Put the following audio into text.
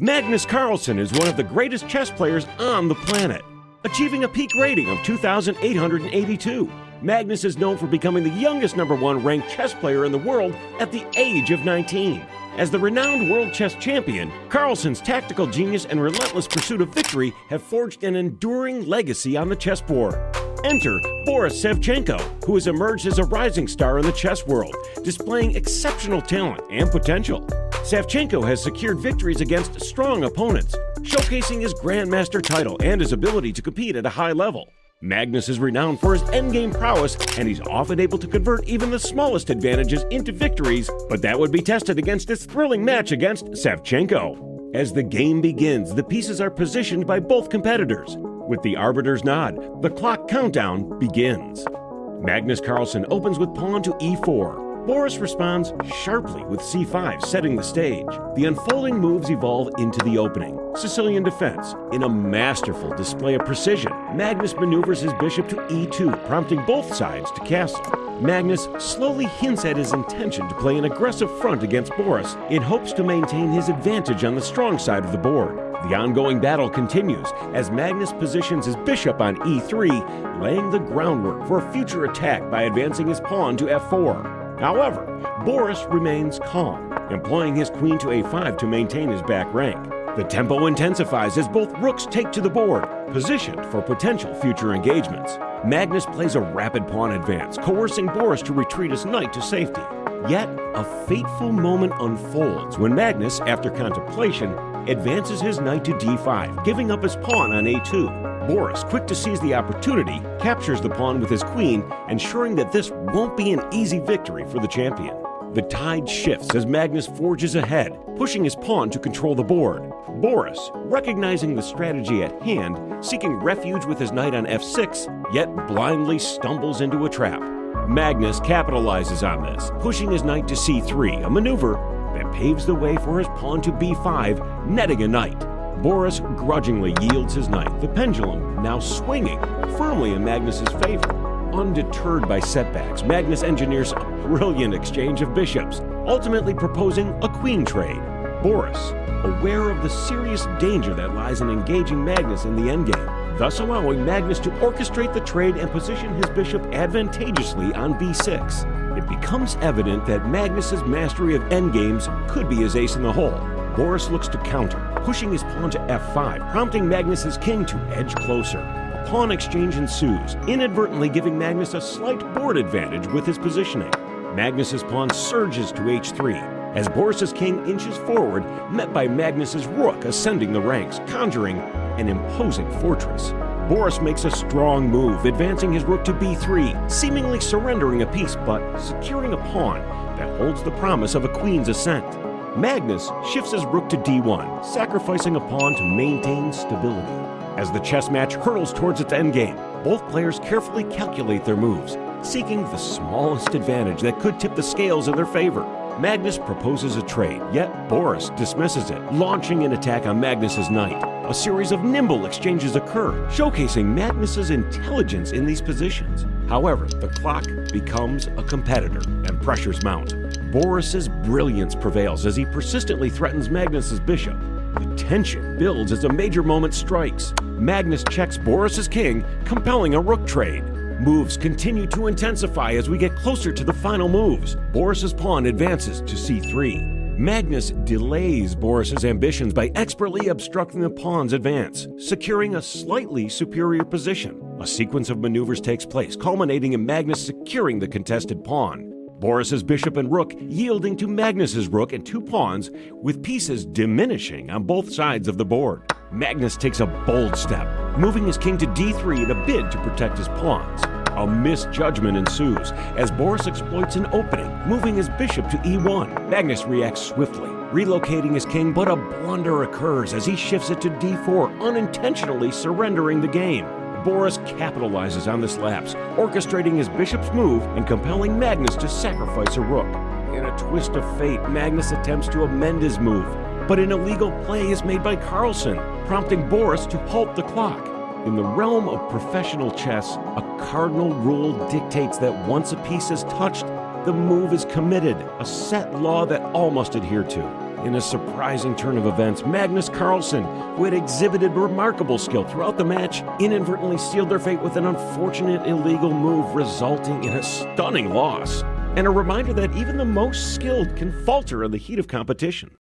Magnus Carlsen is one of the greatest chess players on the planet, achieving a peak rating of 2,882. Magnus is known for becoming the youngest #1 ranked chess player in the world at the age of 19. As the renowned world chess champion, Carlsen's tactical genius and relentless pursuit of victory have forged an enduring legacy on the chessboard. Enter Boris Shevchenko, who has emerged as a rising star in the chess world, displaying exceptional talent and potential. Shevchenko has secured victories against strong opponents, showcasing his grandmaster title and his ability to compete at a high level. Magnus is renowned for his endgame prowess, and he's often able to convert even the smallest advantages into victories, but that would be tested against this thrilling match against Shevchenko. As the game begins, the pieces are positioned by both competitors. With the arbiter's nod, the clock countdown begins. Magnus Carlsen opens with pawn to e4. Boris responds sharply with c5, setting the stage. The unfolding moves evolve into the opening, Sicilian defense. In a masterful display of precision, Magnus maneuvers his bishop to e2, prompting both sides to castle. Magnus slowly hints at his intention to play an aggressive front against Boris in hopes to maintain his advantage on the strong side of the board. The ongoing battle continues as Magnus positions his bishop on e3, laying the groundwork for a future attack by advancing his pawn to f4. However, Boris remains calm, employing his queen to a5 to maintain his back rank. The tempo intensifies as both rooks take to the board, positioned for potential future engagements. Magnus plays a rapid pawn advance, coercing Boris to retreat his knight to safety. Yet, a fateful moment unfolds when Magnus, after contemplation, advances his knight to d5, giving up his pawn on a2. Boris, quick to seize the opportunity, captures the pawn with his queen, ensuring that this won't be an easy victory for the champion. The tide shifts as Magnus forges ahead, pushing his pawn to control the board. Boris, recognizing the strategy at hand, seeking refuge with his knight on f6, yet blindly stumbles into a trap. Magnus capitalizes on this, pushing his knight to c3, a maneuver that paves the way for his pawn to b5, netting a knight. Boris grudgingly yields his knight, the pendulum now swinging firmly in Magnus's favor. Undeterred by setbacks, Magnus engineers a brilliant exchange of bishops, ultimately proposing a queen trade. Boris, aware of the serious danger that lies in engaging Magnus in the endgame, thus allowing Magnus to orchestrate the trade and position his bishop advantageously on b6. It becomes evident that Magnus's mastery of endgames could be his ace in the hole. Boris looks to counter, pushing his pawn to f5, prompting Magnus's king to edge closer. A pawn exchange ensues, inadvertently giving Magnus a slight board advantage with his positioning. Magnus's pawn surges to h3, as Boris's king inches forward, met by Magnus's rook ascending the ranks, conjuring an imposing fortress. Boris makes a strong move, advancing his rook to b3, seemingly surrendering a piece but securing a pawn that holds the promise of a queen's ascent. Magnus shifts his rook to d1, sacrificing a pawn to maintain stability. As the chess match hurtles towards its endgame, both players carefully calculate their moves, seeking the smallest advantage that could tip the scales in their favor. Magnus proposes a trade, yet Boris dismisses it, launching an attack on Magnus's knight. A series of nimble exchanges occur, showcasing Magnus's intelligence in these positions. However, the clock becomes a competitor, and pressures mount. Boris's brilliance prevails as he persistently threatens Magnus's bishop. The tension builds as a major moment strikes. Magnus checks Boris's king, compelling a rook trade. Moves continue to intensify as we get closer to the final moves. Boris's pawn advances to c3. Magnus delays Boris's ambitions by expertly obstructing the pawn's advance, securing a slightly superior position. A sequence of maneuvers takes place, culminating in Magnus securing the contested pawn. Boris's bishop and rook yielding to Magnus's rook and two pawns, with pieces diminishing on both sides of the board. Magnus takes a bold step, moving his king to d3 in a bid to protect his pawns. A misjudgment ensues as Boris exploits an opening, moving his bishop to e1. Magnus reacts swiftly, relocating his king, but a blunder occurs as he shifts it to d4, unintentionally surrendering the game. Boris capitalizes on this lapse, orchestrating his bishop's move and compelling Magnus to sacrifice a rook. In a twist of fate, Magnus attempts to amend his move, but an illegal play is made by Carlsen, prompting Boris to halt the clock. In the realm of professional chess, a cardinal rule dictates that once a piece is touched, the move is committed, a set law that all must adhere to. In a surprising turn of events, Magnus Carlsen, who had exhibited remarkable skill throughout the match, inadvertently sealed their fate with an unfortunate illegal move, resulting in a stunning loss. And a reminder that even the most skilled can falter in the heat of competition.